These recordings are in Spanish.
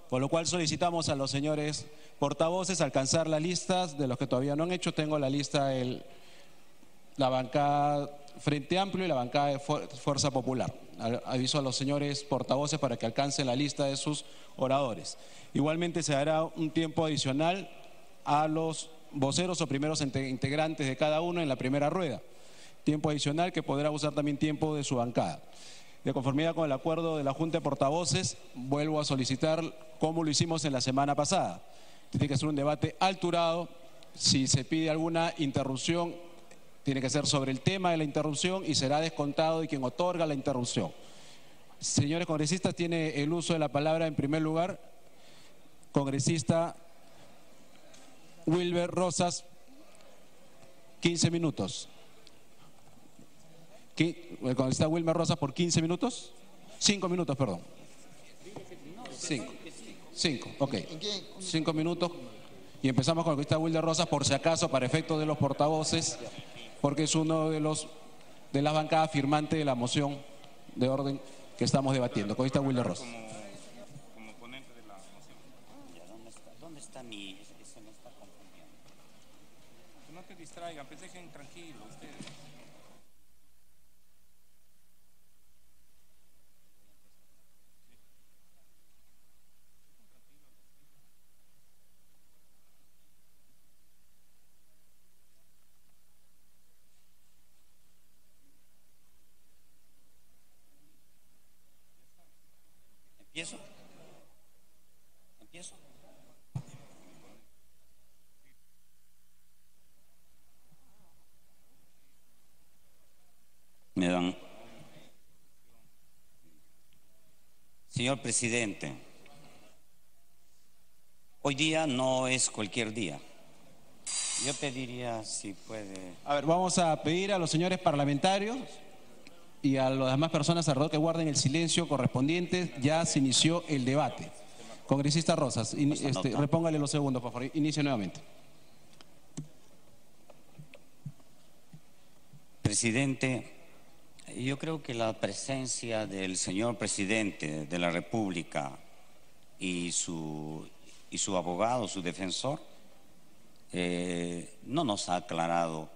Con lo cual solicitamos a los señores portavoces alcanzar las listas de los que todavía no han hecho. Tengo la lista la bancada Frente Amplio y la bancada de Fuerza Popular. Aviso a los señores portavoces para que alcancen la lista de sus oradores. Igualmente se dará un tiempo adicional a los voceros o primeros integrantes de cada uno en la primera rueda. Tiempo adicional que podrá usar también tiempo de su bancada. De conformidad con el acuerdo de la Junta de Portavoces, vuelvo a solicitar, como lo hicimos en la semana pasada, tiene que ser un debate alturado. Si se pide alguna interrupción, tiene que ser sobre el tema de la interrupción y será descontado de quien otorga la interrupción. Señores congresistas, tiene el uso de la palabra en primer lugar, congresista Wilber Rosas, 15 minutos. El congresista Wilmer Rosas por 15 minutos. 5 minutos, perdón. 5, ok. 5 minutos. Y empezamos con el congresista Wilmer Rosas, por si acaso, para efectos de los portavoces, porque es uno de las bancadas firmantes de la moción de orden que estamos debatiendo. Congresista Wilmer Rosas. Como ponente de la moción. ¿Dónde está mi...? Se me está confundiendo. Que no te distraigan, pues dejen tranquilo ustedes. ¿Empiezo? Me dan. Señor presidente, hoy día no es cualquier día. Yo pediría si puede... A ver, vamos a pedir a los señores parlamentarios y a las demás personas alrededor que guarden el silencio correspondiente. Ya se inició el debate. Congresista Rosas, repóngale los segundos, por favor. Inicie nuevamente. Presidente, yo creo que la presencia del señor presidente de la República y su abogado, su defensor, no nos ha aclarado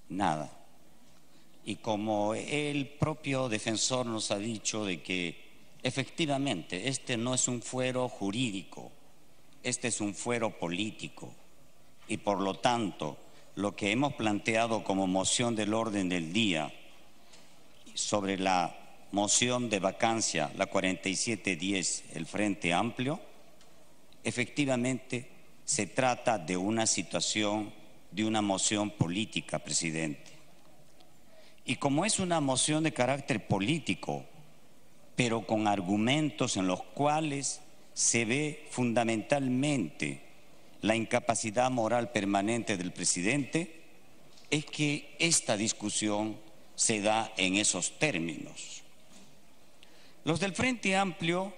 nada. Y como el propio defensor nos ha dicho de que efectivamente este no es un fuero jurídico, este es un fuero político, y por lo tanto lo que hemos planteado como moción del orden del día sobre la moción de vacancia, la 4710, el Frente Amplio, efectivamente se trata de una situación, de una moción política, presidente. Y como es una moción de carácter político, pero con argumentos en los cuales se ve fundamentalmente la incapacidad moral permanente del presidente, es que esta discusión se da en esos términos. Los del Frente Amplio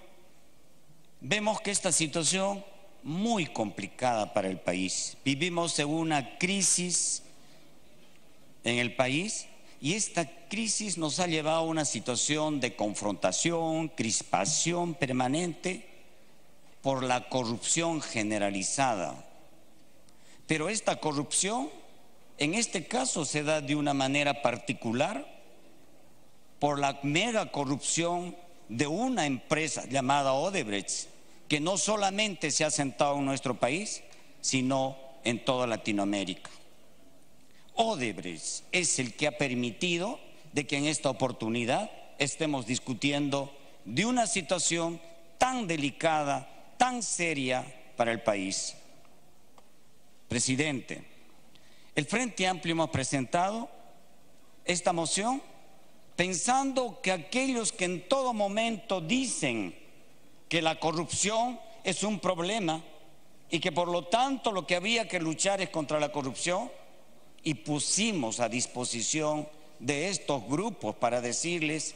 vemos que esta situación muy complicada para el país. Vivimos en una crisis en el país y esta crisis nos ha llevado a una situación de confrontación, crispación permanente por la corrupción generalizada. Pero esta corrupción, en este caso, se da de una manera particular por la mega corrupción de una empresa llamada Odebrecht, que no solamente se ha sentado en nuestro país, sino en toda Latinoamérica. Odebrecht es el que ha permitido de que en esta oportunidad estemos discutiendo de una situación tan delicada, tan seria para el país. Presidente, el Frente Amplio hemos presentado esta moción pensando que aquellos que en todo momento dicen que la corrupción es un problema y que por lo tanto lo que había que luchar es contra la corrupción, y pusimos a disposición de estos grupos para decirles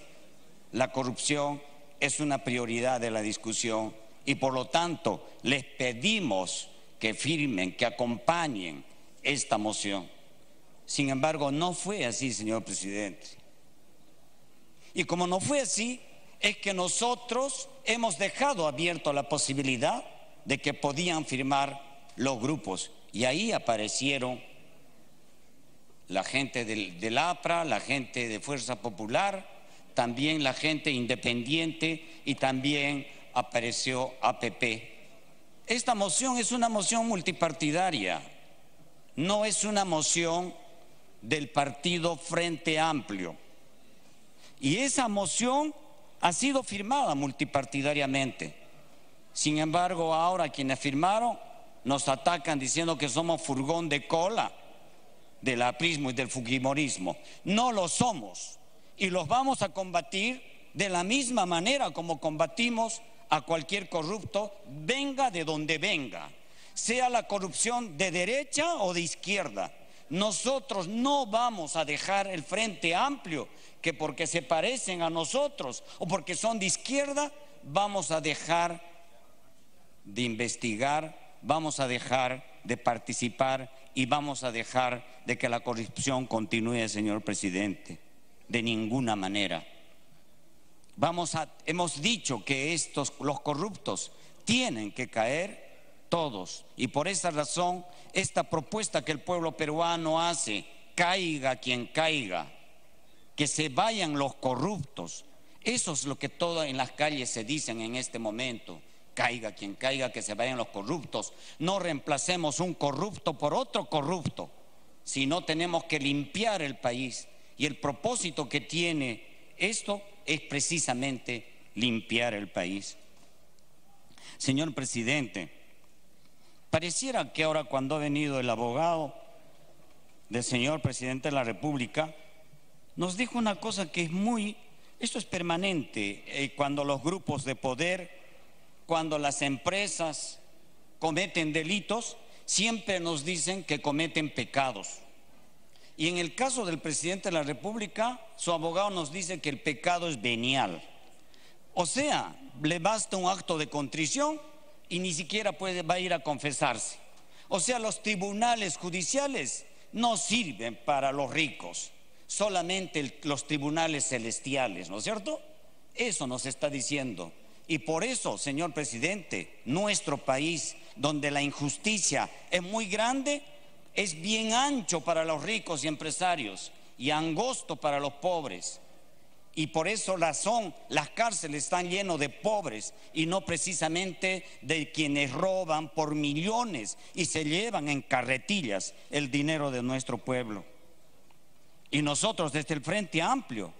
la corrupción es una prioridad de la discusión y por lo tanto les pedimos que firmen, que acompañen esta moción. Sin embargo, no fue así, señor presidente. Y como no fue así, es que nosotros hemos dejado abierto la posibilidad de que podían firmar los grupos, y ahí aparecieron la gente del APRA, la gente de Fuerza Popular, también la gente independiente, y también apareció APP. Esta moción es una moción multipartidaria, no es una moción del partido Frente Amplio. Y esa moción ha sido firmada multipartidariamente. Sin embargo, ahora quienes firmaron nos atacan diciendo que somos furgón de cola del aprismo y del fujimorismo. No lo somos, y los vamos a combatir de la misma manera como combatimos a cualquier corrupto, venga de donde venga, sea la corrupción de derecha o de izquierda. Nosotros no vamos a dejar el Frente Amplio, que porque se parecen a nosotros o porque son de izquierda, vamos a dejar de investigar, vamos a dejar de participar y vamos a dejar de que la corrupción continúe, señor presidente. De ninguna manera. Hemos dicho que los corruptos tienen que caer todos, y por esa razón esta propuesta que el pueblo peruano hace, caiga quien caiga, que se vayan los corruptos, eso es lo que todo en las calles se dicen en este momento. Caiga quien caiga, que se vayan los corruptos. No reemplacemos un corrupto por otro corrupto, sino tenemos que limpiar el país, y el propósito que tiene esto es precisamente limpiar el país. Señor presidente, pareciera que ahora, cuando ha venido el abogado del señor presidente de la República, nos dijo una cosa que esto es permanente, cuando los grupos de poder, cuando las empresas cometen delitos, siempre nos dicen que cometen pecados. Y en el caso del presidente de la República, su abogado nos dice que el pecado es venial. O sea, le basta un acto de contrición y ni siquiera va a ir a confesarse. O sea, los tribunales judiciales no sirven para los ricos, solamente los tribunales celestiales, ¿no es cierto? Eso nos está diciendo. Y por eso, señor presidente, nuestro país, donde la injusticia es muy grande, es bien ancho para los ricos y empresarios y angosto para los pobres. Y por eso razón las cárceles están llenas de pobres y no precisamente de quienes roban por millones y se llevan en carretillas el dinero de nuestro pueblo. Y nosotros desde el Frente Amplio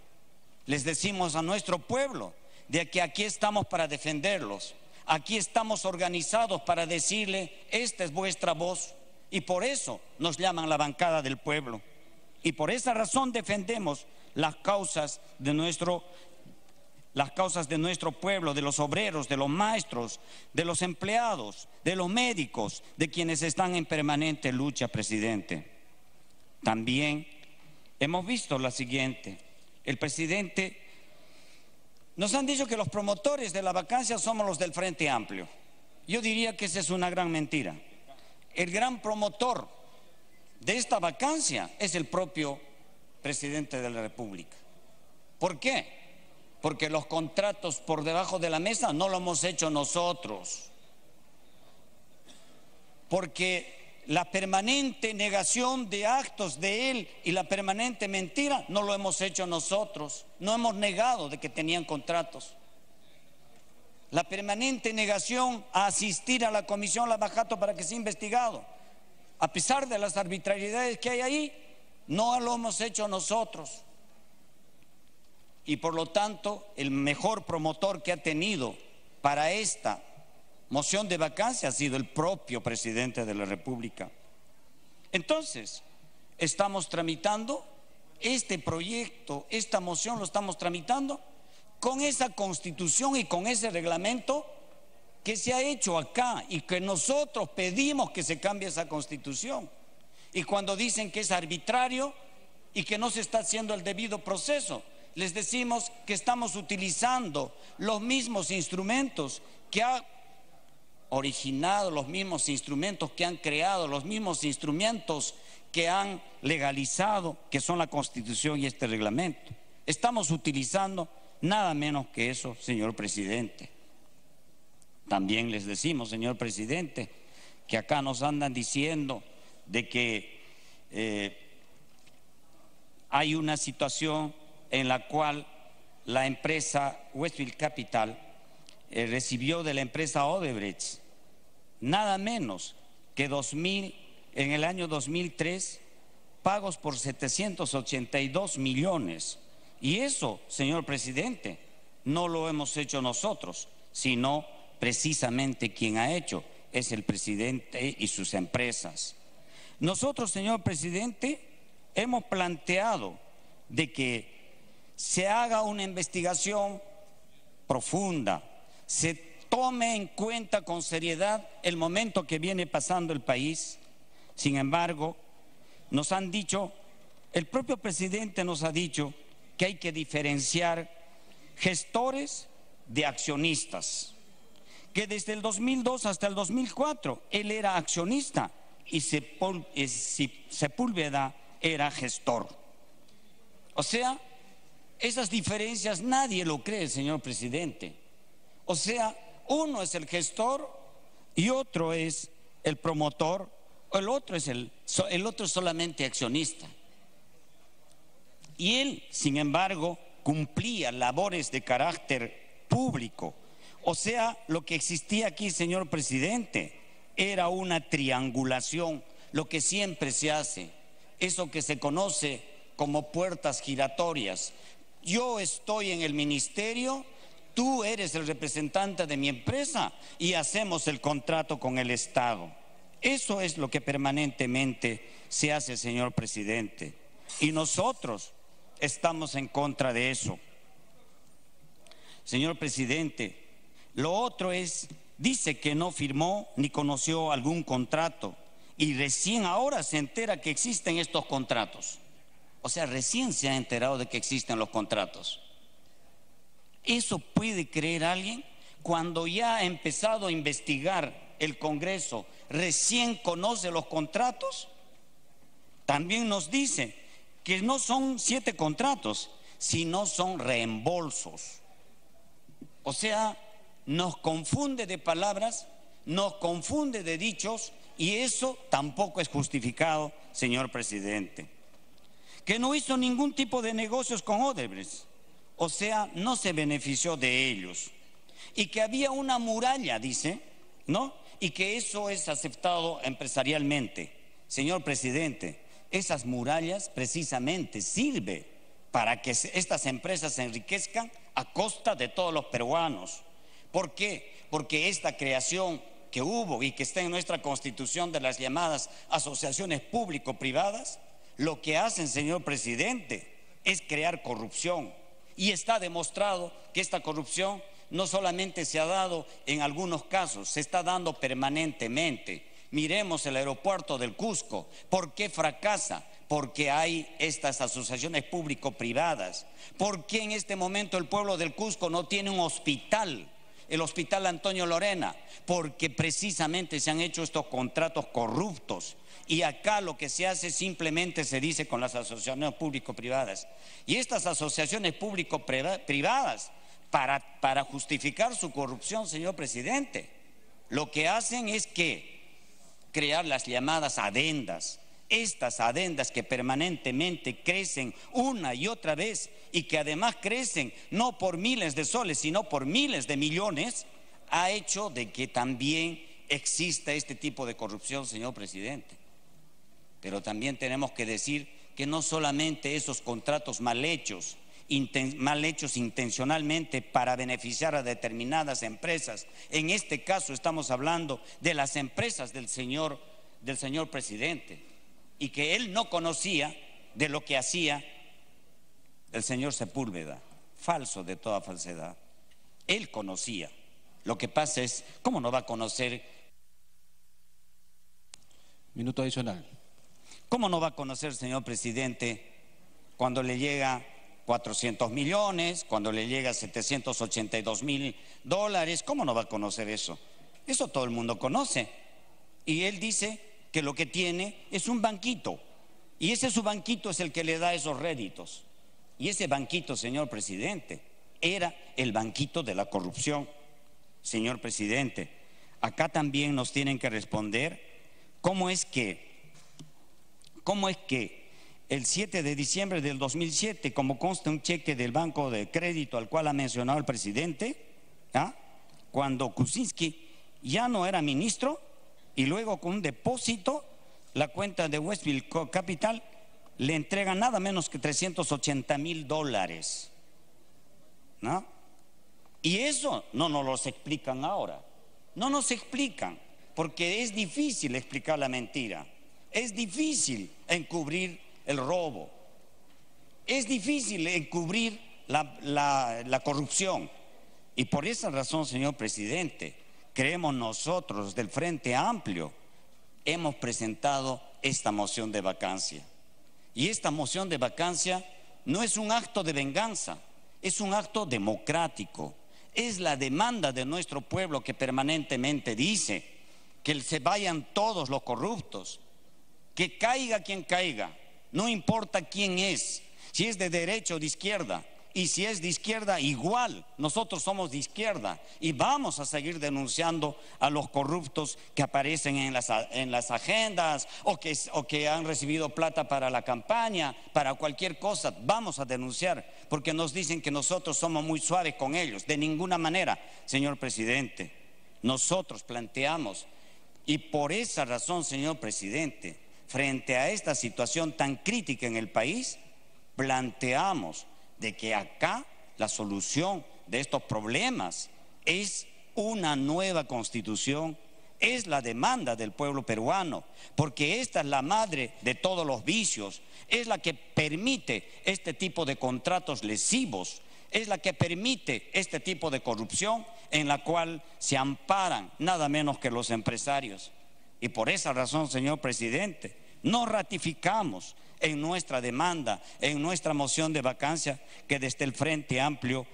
les decimos a nuestro pueblo de que aquí estamos para defenderlos, aquí estamos organizados para decirle: esta es vuestra voz. Y por eso nos llaman la bancada del pueblo, y por esa razón defendemos las causas de nuestro pueblo, de los obreros, de los maestros, de los empleados, de los médicos, de quienes están en permanente lucha, presidente. También hemos visto la siguiente: el presidente nos han dicho que los promotores de la vacancia somos los del Frente Amplio. Yo diría que esa es una gran mentira. El gran promotor de esta vacancia es el propio presidente de la República. ¿Por qué? Porque los contratos por debajo de la mesa no lo hemos hecho nosotros. Porque la permanente negación de actos de él y la permanente mentira no lo hemos hecho nosotros. No hemos negado de que tenían contratos. La permanente negación a asistir a la comisión Lavajato para que sea investigado, a pesar de las arbitrariedades que hay ahí, no lo hemos hecho nosotros. Y por lo tanto, el mejor promotor que ha tenido para esta moción de vacancia ha sido el propio presidente de la República. Entonces, estamos tramitando este proyecto, esta moción lo estamos tramitando con esa constitución y con ese reglamento que se ha hecho acá y que nosotros pedimos que se cambie esa constitución. Y cuando dicen que es arbitrario y que no se está haciendo el debido proceso, les decimos que estamos utilizando los mismos instrumentos que ha originado, los mismos instrumentos que han creado, los mismos instrumentos que han legalizado, que son la Constitución y este reglamento. Estamos utilizando Nada menos que eso, señor presidente. También les decimos, señor presidente, que acá nos andan diciendo de que hay una situación en la cual la empresa Westfield Capital recibió de la empresa Odebrecht nada menos que en el año 2003 pagos por 782 millones. Y eso, señor presidente, no lo hemos hecho nosotros, sino precisamente quien ha hecho es el presidente y sus empresas. Nosotros, señor presidente, hemos planteado de que se haga una investigación profunda, se tome en cuenta con seriedad el momento que viene pasando el país. Sin embargo, nos han dicho, el propio presidente nos ha dicho que hay que diferenciar gestores de accionistas, que desde el 2002 hasta el 2004 él era accionista y Sepúlveda era gestor. O sea, esas diferencias nadie lo cree, señor presidente. O sea, uno es el gestor y otro es el promotor, o el otro es solamente accionista. Y él, sin embargo, cumplía labores de carácter público. O sea, lo que existía aquí, señor presidente, era una triangulación, lo que siempre se hace, eso que se conoce como puertas giratorias. Yo estoy en el ministerio, tú eres el representante de mi empresa y hacemos el contrato con el Estado. Eso es lo que permanentemente se hace, señor presidente. Y nosotros estamos en contra de eso. Señor presidente, lo otro es, dice que no firmó ni conoció algún contrato y recién ahora se entera que existen estos contratos. O sea, recién se ha enterado de que existen los contratos. ¿Eso puede creer alguien? Cuando ya ha empezado a investigar el Congreso, recién conoce los contratos. También nos dice que no son 7 contratos, sino son reembolsos. O sea, nos confunde de palabras, nos confunde de dichos, y eso tampoco es justificado, señor presidente. Que no hizo ningún tipo de negocios con Odebrecht, o sea, no se benefició de ellos. Y que había una muralla, dice, ¿no? Y que eso es aceptado empresarialmente. Señor presidente, esas murallas precisamente sirven para que estas empresas se enriquezcan a costa de todos los peruanos. ¿Por qué? Porque esta creación que hubo y que está en nuestra Constitución de las llamadas asociaciones público-privadas, lo que hacen, señor presidente, es crear corrupción. Y está demostrado que esta corrupción no solamente se ha dado en algunos casos, se está dando permanentemente. Miremos el aeropuerto del Cusco. ¿Por qué fracasa? Porque hay estas asociaciones público-privadas. ¿Por qué en este momento el pueblo del Cusco no tiene un hospital? El hospital Antonio Lorena, porque precisamente se han hecho estos contratos corruptos. Y acá lo que se hace simplemente se dice con las asociaciones público-privadas. Y estas asociaciones público-privadas, para justificar su corrupción, señor presidente, lo que hacen es que crear las llamadas adendas. Estas adendas que permanentemente crecen una y otra vez y que además crecen no por miles de soles, sino por miles de millones, ha hecho de que también exista este tipo de corrupción, señor presidente. Pero también tenemos que decir que no solamente esos contratos mal hechos intencionalmente para beneficiar a determinadas empresas, en este caso estamos hablando de las empresas del señor presidente, y que él no conocía de lo que hacía el señor Sepúlveda. Falso de toda falsedad. Él conocía. Lo que pasa es, ¿cómo no va a conocer? Minuto adicional. ¿Cómo no va a conocer, señor presidente, cuando le llega 400 millones, cuando le llega 782.000 dólares? ¿Cómo no va a conocer eso? Eso todo el mundo conoce. Y él dice que lo que tiene es un banquito, y ese su banquito es el que le da esos réditos. Y ese banquito, señor presidente, era el banquito de la corrupción. Señor presidente, acá también nos tienen que responder cómo es que el 7 de diciembre del 2007, como consta un cheque del Banco de Crédito al cual ha mencionado el presidente, cuando Kuczynski ya no era ministro, y luego con un depósito, la cuenta de Westfield Capital le entrega nada menos que $380,000, ¿no? Y eso no nos lo explican ahora, no nos explican, porque es difícil explicar la mentira, es difícil encubrir el robo, es difícil encubrir la corrupción. Y por esa razón, señor presidente, creemos nosotros del Frente Amplio, hemos presentado esta moción de vacancia. Y esta moción de vacancia no es un acto de venganza, es un acto democrático. Es la demanda de nuestro pueblo que permanentemente dice que se vayan todos los corruptos, que caiga quien caiga, no importa quién es, si es de derecha o de izquierda. Y si es de izquierda, igual, nosotros somos de izquierda y vamos a seguir denunciando a los corruptos que aparecen en las agendas o que han recibido plata para la campaña, para cualquier cosa. Vamos a denunciar porque nos dicen que nosotros somos muy suaves con ellos. De ninguna manera, señor presidente, nosotros planteamos, y por esa razón, señor presidente, frente a esta situación tan crítica en el país, planteamos de que acá la solución de estos problemas es una nueva constitución, es la demanda del pueblo peruano, porque esta es la madre de todos los vicios, es la que permite este tipo de contratos lesivos, es la que permite este tipo de corrupción en la cual se amparan nada menos que los empresarios. Y por esa razón, señor presidente, no ratificamos en nuestra demanda, en nuestra moción de vacancia, que desde el Frente Amplio.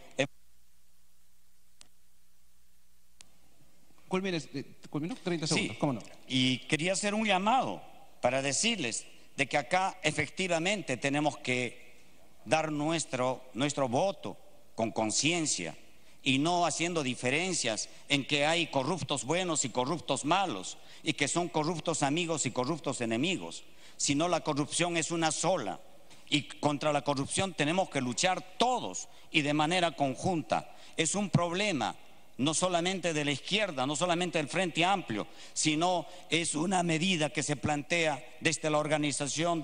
Culminó 30 segundos, Sí, ¿cómo no? y quería hacer un llamado para decirles de que acá efectivamente tenemos que dar nuestro voto con conciencia y no haciendo diferencias en que hay corruptos buenos y corruptos malos, y que son corruptos amigos y corruptos enemigos, sino la corrupción es una sola, y contra la corrupción tenemos que luchar todos y de manera conjunta. Es un problema no solamente de la izquierda, no solamente del Frente Amplio, sino es una medida que se plantea desde la organización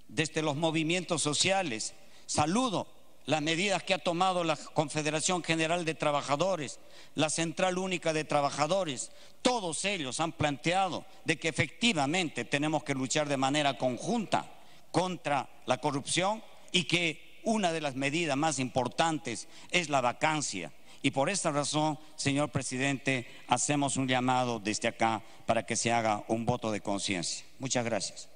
desde los movimientos sociales. Saludo las medidas que ha tomado la Confederación General de Trabajadores, la Central Única de Trabajadores. Todos ellos han planteado de que efectivamente tenemos que luchar de manera conjunta contra la corrupción y que una de las medidas más importantes es la vacancia. Y por esta razón, señor presidente, hacemos un llamado desde acá para que se haga un voto de conciencia. Muchas gracias.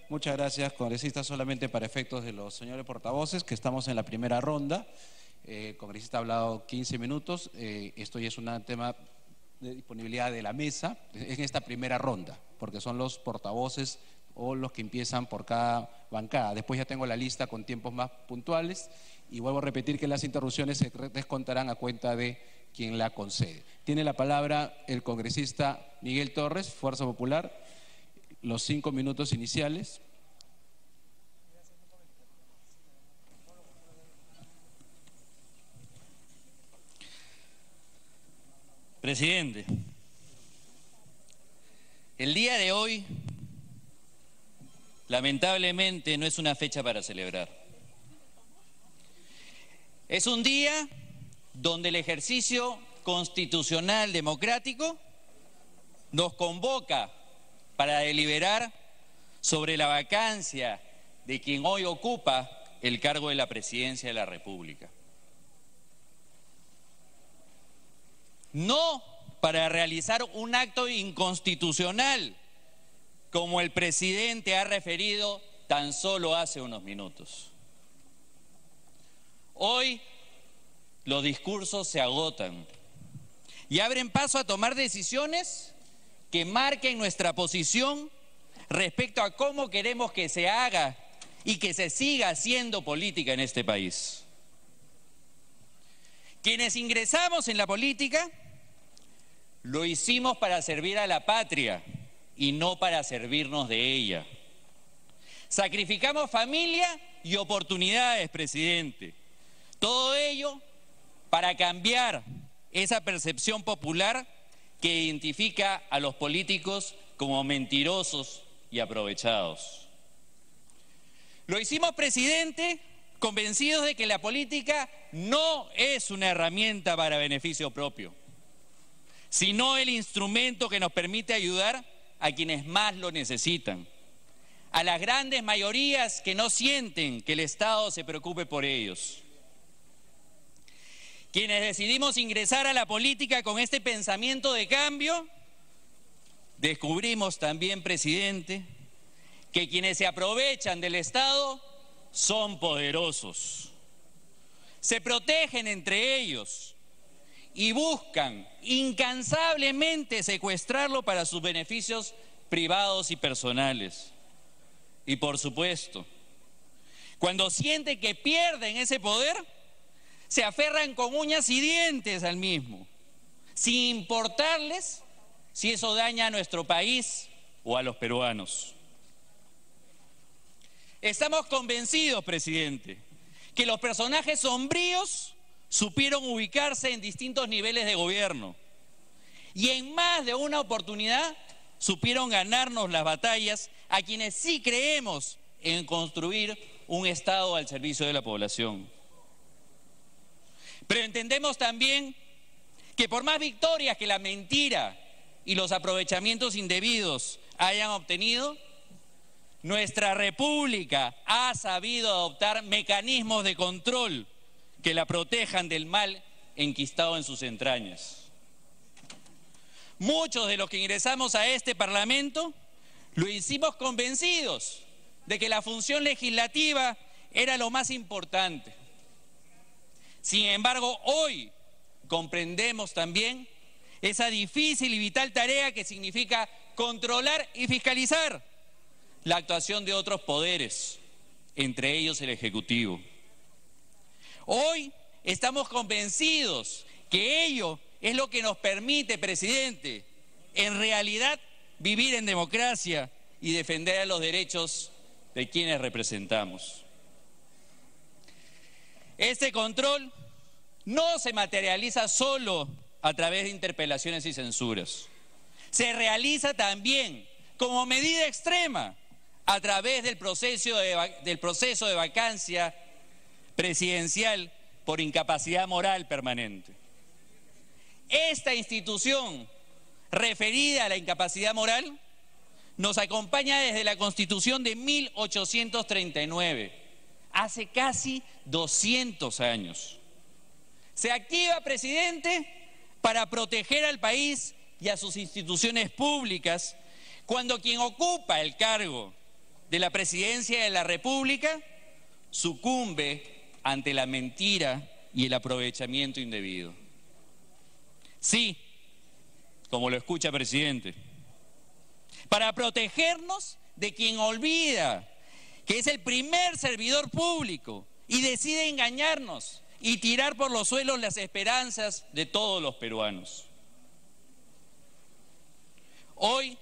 Muchas gracias, congresista. Solamente para efectos de los señores portavoces, que estamos en la primera ronda. El congresista ha hablado 15 minutos. Esto ya es un tema de disponibilidad de la mesa en esta primera ronda, porque son los portavoces o los que empiezan por cada bancada. Después ya tengo la lista con tiempos más puntuales y vuelvo a repetir que las interrupciones se descontarán a cuenta de quien la concede. Tiene la palabra el congresista Miguel Torres, Fuerza Popular. Los 5 minutos iniciales. Presidente, el día de hoy lamentablemente no es una fecha para celebrar. Es un día donde el ejercicio constitucional democrático nos convoca para deliberar sobre la vacancia de quien hoy ocupa el cargo de la presidencia de la República. No para realizar un acto inconstitucional, como el presidente ha referido tan solo hace unos minutos. Hoy los discursos se agotan y abren paso a tomar decisiones que marquen nuestra posición respecto a cómo queremos que se haga y que se siga haciendo política en este país. Quienes ingresamos en la política lo hicimos para servir a la patria y no para servirnos de ella. Sacrificamos familia y oportunidades, presidente. Todo ello para cambiar esa percepción popular que identifica a los políticos como mentirosos y aprovechados. Lo hicimos, presidente, convencidos de que la política no es una herramienta para beneficio propio, sino el instrumento que nos permite ayudar a quienes más lo necesitan, a las grandes mayorías que no sienten que el Estado se preocupe por ellos. Quienes decidimos ingresar a la política con este pensamiento de cambio, descubrimos también, presidente, que quienes se aprovechan del Estado son poderosos. Se protegen entre ellos y buscan incansablemente secuestrarlo para sus beneficios privados y personales. Y por supuesto, cuando sienten que pierden ese poder, se aferran con uñas y dientes al mismo, sin importarles si eso daña a nuestro país o a los peruanos. Estamos convencidos, presidente, que los personajes sombríos supieron ubicarse en distintos niveles de gobierno y en más de una oportunidad supieron ganarnos las batallas a quienes sí creemos en construir un Estado al servicio de la población. Pero entendemos también que por más victorias que la mentira y los aprovechamientos indebidos hayan obtenido, nuestra República ha sabido adoptar mecanismos de control que la protejan del mal enquistado en sus entrañas. Muchos de los que ingresamos a este Parlamento lo hicimos convencidos de que la función legislativa era lo más importante. Sin embargo, hoy comprendemos también esa difícil y vital tarea que significa controlar y fiscalizar la actuación de otros poderes, entre ellos el Ejecutivo. Hoy estamos convencidos que ello es lo que nos permite, presidente, en realidad vivir en democracia y defender los derechos de quienes representamos. Este control no se materializa solo a través de interpelaciones y censuras. Se realiza también como medida extrema a través del proceso de vacancia presidencial por incapacidad moral permanente. Esta institución referida a la incapacidad moral nos acompaña desde la Constitución de 1839, hace casi 200 años. Se activa, presidente, para proteger al país y a sus instituciones públicas cuando quien ocupa el cargo de la presidencia de la República sucumbe ante la mentira y el aprovechamiento indebido. Sí, como lo escucha, presidente, para protegernos de quien olvida que es el primer servidor público y decide engañarnos y tirar por los suelos las esperanzas de todos los peruanos. Hoy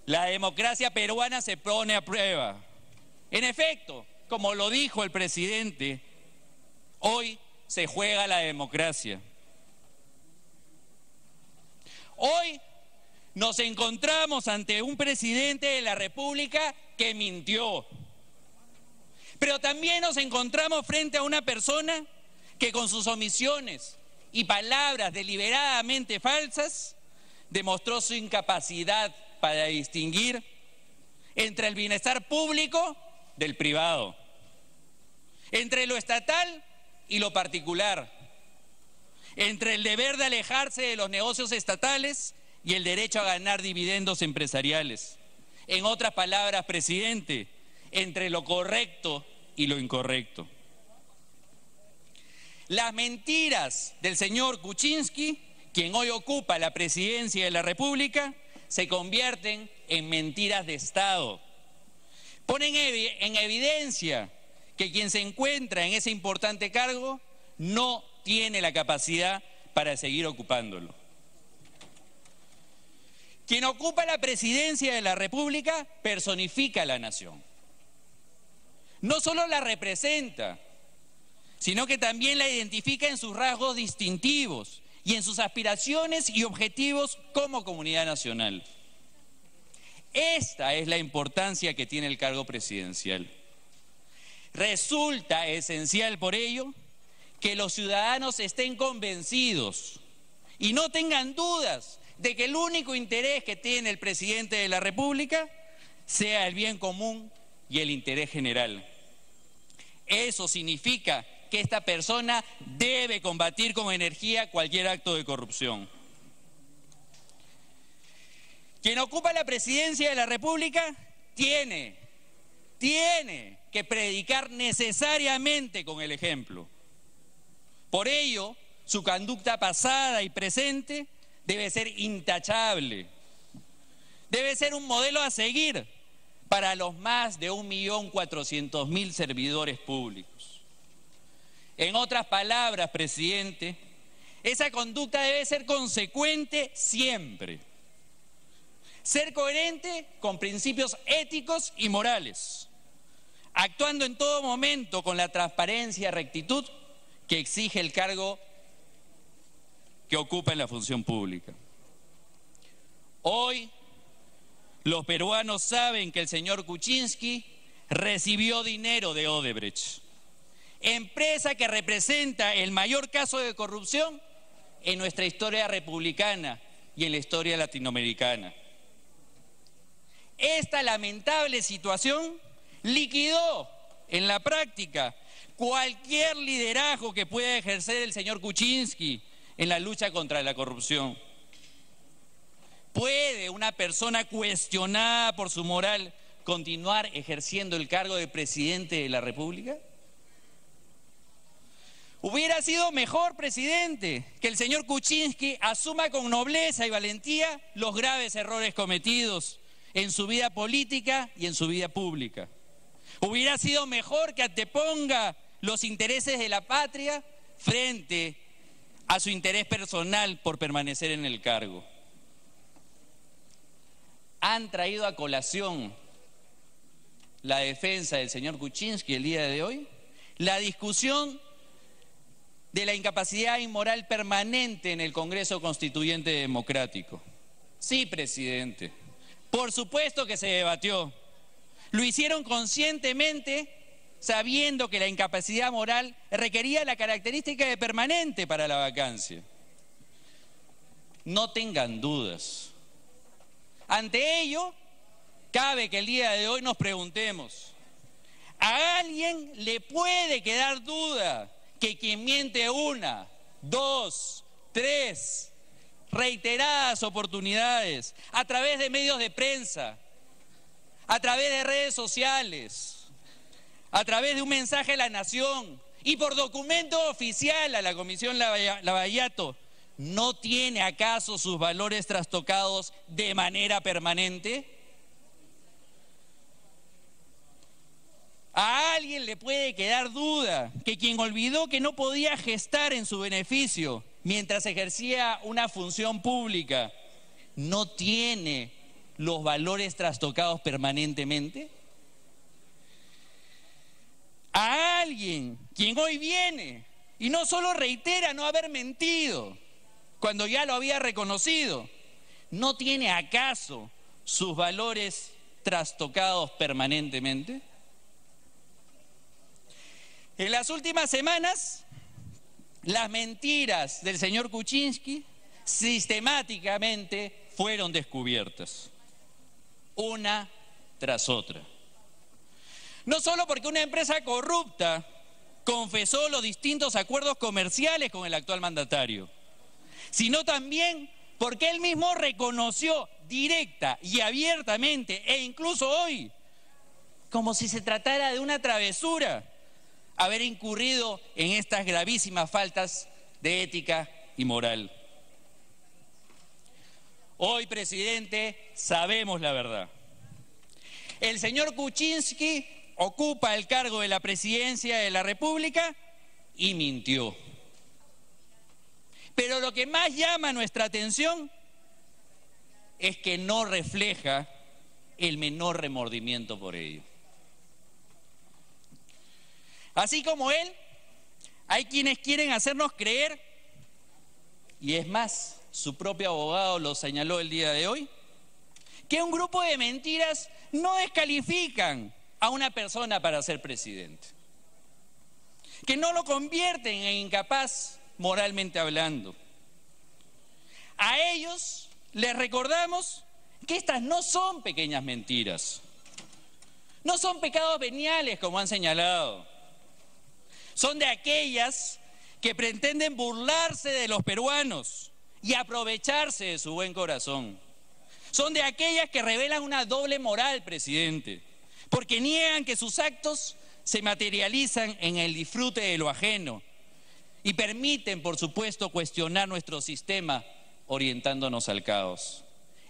la democracia peruana se pone a prueba. En efecto, como lo dijo el presidente, hoy se juega la democracia. Hoy nos encontramos ante un presidente de la República que mintió. Pero también nos encontramos frente a una persona que con sus omisiones y palabras deliberadamente falsas demostró su incapacidad para distinguir entre el bienestar público del privado, entre lo estatal y lo particular, entre el deber de alejarse de los negocios estatales y el derecho a ganar dividendos empresariales. En otras palabras, presidente, entre lo correcto y lo incorrecto. Las mentiras del señor Kuczynski, quien hoy ocupa la presidencia de la República, se convierten en mentiras de Estado. Ponen en evidencia que quien se encuentra en ese importante cargo no tiene la capacidad para seguir ocupándolo. Quien ocupa la presidencia de la República personifica a la nación. No solo la representa, sino que también la identifica en sus rasgos distintivos y en sus aspiraciones y objetivos como comunidad nacional. Esta es la importancia que tiene el cargo presidencial. Resulta esencial por ello que los ciudadanos estén convencidos y no tengan dudas de que el único interés que tiene el presidente de la República sea el bien común y el interés general. Eso significa que esta persona debe combatir con energía cualquier acto de corrupción. Quien ocupa la presidencia de la República tiene que predicar necesariamente con el ejemplo. Por ello, su conducta pasada y presente debe ser intachable. Debe ser un modelo a seguir para los más de 1.400.000 servidores públicos. En otras palabras, presidente, esa conducta debe ser consecuente siempre. Ser coherente con principios éticos y morales, actuando en todo momento con la transparencia y rectitud que exige el cargo que ocupa en la función pública. Hoy, los peruanos saben que el señor Kuczynski recibió dinero de Odebrecht, empresa que representa el mayor caso de corrupción en nuestra historia republicana y en la historia latinoamericana. Esta lamentable situación liquidó en la práctica cualquier liderazgo que pueda ejercer el señor Kuczynski en la lucha contra la corrupción. ¿Puede una persona cuestionada por su moral continuar ejerciendo el cargo de presidente de la República? Hubiera sido mejor, presidente, que el señor Kuczynski asuma con nobleza y valentía los graves errores cometidos en su vida política y en su vida pública. Hubiera sido mejor que anteponga los intereses de la patria frente a su interés personal por permanecer en el cargo. Han traído a colación la defensa del señor Kuczynski el día de hoy, la discusión de la incapacidad inmoral permanente en el Congreso Constituyente Democrático. Sí, presidente, por supuesto que se debatió. Lo hicieron conscientemente, sabiendo que la incapacidad moral requería la característica de permanente para la vacancia. No tengan dudas. Ante ello, cabe que el día de hoy nos preguntemos, ¿a alguien le puede quedar duda que quien miente una, dos, tres, reiteradas oportunidades, a través de medios de prensa, a través de redes sociales, a través de un mensaje a la nación y por documento oficial a la Comisión Lavallato, no tiene acaso sus valores trastocados de manera permanente? ¿A alguien le puede quedar duda que quien olvidó que no podía gestar en su beneficio mientras ejercía una función pública no tiene los valores trastocados permanentemente? A alguien quien hoy viene y no solo reitera no haber mentido cuando ya lo había reconocido, ¿no tiene acaso sus valores trastocados permanentemente? En las últimas semanas, las mentiras del señor Kuczynski sistemáticamente fueron descubiertas, una tras otra. No solo porque una empresa corrupta confesó los distintos acuerdos comerciales con el actual mandatario, sino también porque él mismo reconoció directa y abiertamente, e incluso hoy, como si se tratara de una travesura, haber incurrido en estas gravísimas faltas de ética y moral. Hoy, presidente, sabemos la verdad. El señor Kuczynski ocupa el cargo de la presidencia de la República y mintió. Pero lo que más llama nuestra atención es que no refleja el menor remordimiento por ello. Así como él, hay quienes quieren hacernos creer, y es más, su propio abogado lo señaló el día de hoy, que un grupo de mentiras no descalifican a una persona para ser presidente, que no lo convierten en incapaz moralmente hablando. A ellos les recordamos que estas no son pequeñas mentiras, no son pecados veniales como han señalado, son de aquellas que pretenden burlarse de los peruanos y aprovecharse de su buen corazón. Son de aquellas que revelan una doble moral, presidente, porque niegan que sus actos se materializan en el disfrute de lo ajeno y permiten, por supuesto, cuestionar nuestro sistema orientándonos al caos.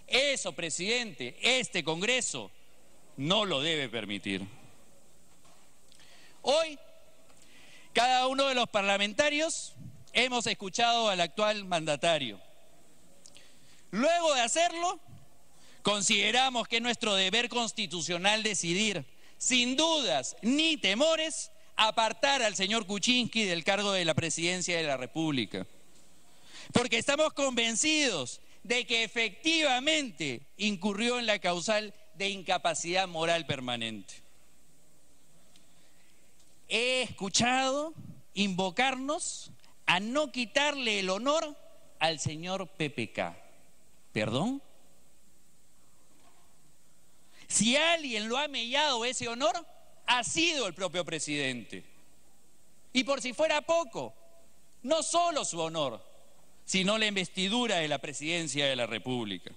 Eso, presidente, este Congreso no lo debe permitir. Hoy, cada uno de los parlamentarios hemos escuchado al actual mandatario. Luego de hacerlo, consideramos que es nuestro deber constitucional decidir, sin dudas ni temores, apartar al señor Kuczynski del cargo de la presidencia de la República. Porque estamos convencidos de que efectivamente incurrió en la causal de incapacidad moral permanente. He escuchado invocarnos a no quitarle el honor al señor PPK. ¿Perdón? Si alguien lo ha mellado ese honor, ha sido el propio presidente. Y por si fuera poco, no solo su honor, sino la investidura de la presidencia de la República.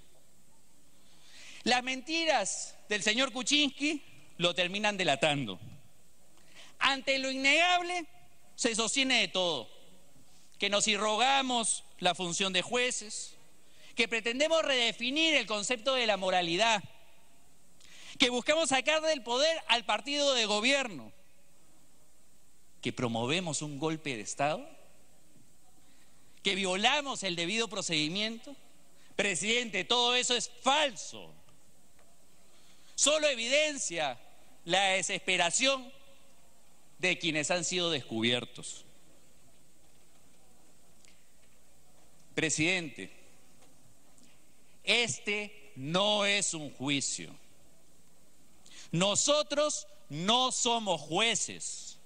Las mentiras del señor Kuczynski lo terminan delatando. Ante lo innegable, se sostiene de todo, que nos irrogamos la función de jueces, que pretendemos redefinir el concepto de la moralidad, que buscamos sacar del poder al partido de gobierno, que promovemos un golpe de Estado, que violamos el debido procedimiento. Presidente, todo eso es falso. Solo evidencia la desesperación de quienes han sido descubiertos. Presidente, este no es un juicio. Nosotros no somos jueces.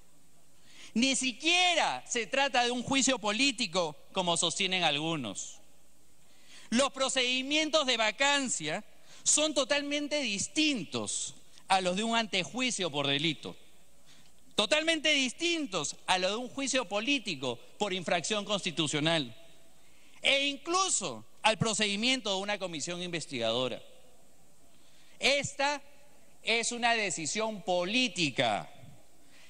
Ni siquiera se trata de un juicio político, como sostienen algunos. Los procedimientos de vacancia son totalmente distintos a los de un antejuicio por delito. Totalmente distintos a lo de un juicio político por infracción constitucional. E incluso al procedimiento de una comisión investigadora. Esta es una decisión política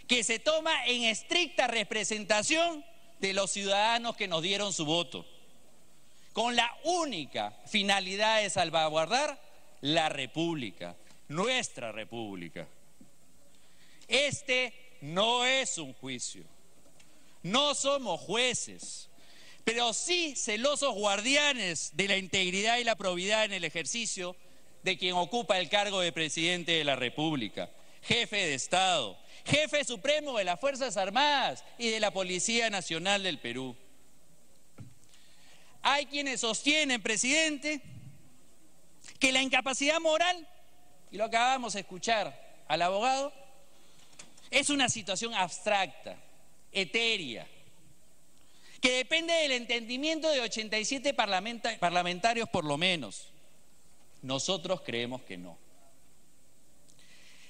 que se toma en estricta representación de los ciudadanos que nos dieron su voto, con la única finalidad de salvaguardar la República, nuestra República. Este no es un juicio, no somos jueces, pero sí celosos guardianes de la integridad y la probidad en el ejercicio de quien ocupa el cargo de presidente de la República, jefe de Estado, jefe supremo de las Fuerzas Armadas y de la Policía Nacional del Perú. Hay quienes sostienen, presidente, que la incapacidad moral, y lo acabamos de escuchar al abogado, es una situación abstracta, etérea, que depende del entendimiento de 87 parlamentarios por lo menos. Nosotros creemos que no.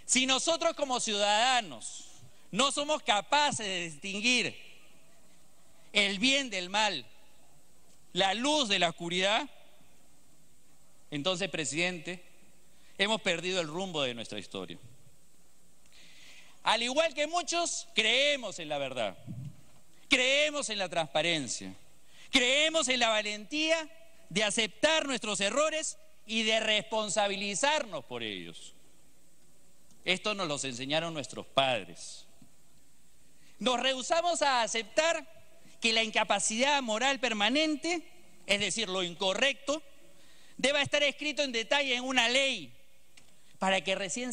Si nosotros como ciudadanos no somos capaces de distinguir el bien del mal, la luz de la oscuridad, entonces, presidente, hemos perdido el rumbo de nuestra historia. Al igual que muchos, creemos en la verdad, creemos en la transparencia, creemos en la valentía de aceptar nuestros errores y de responsabilizarnos por ellos. Esto nos lo enseñaron nuestros padres. Nos rehusamos a aceptar que la incapacidad moral permanente, es decir, lo incorrecto, deba estar escrito en detalle en una ley para que recién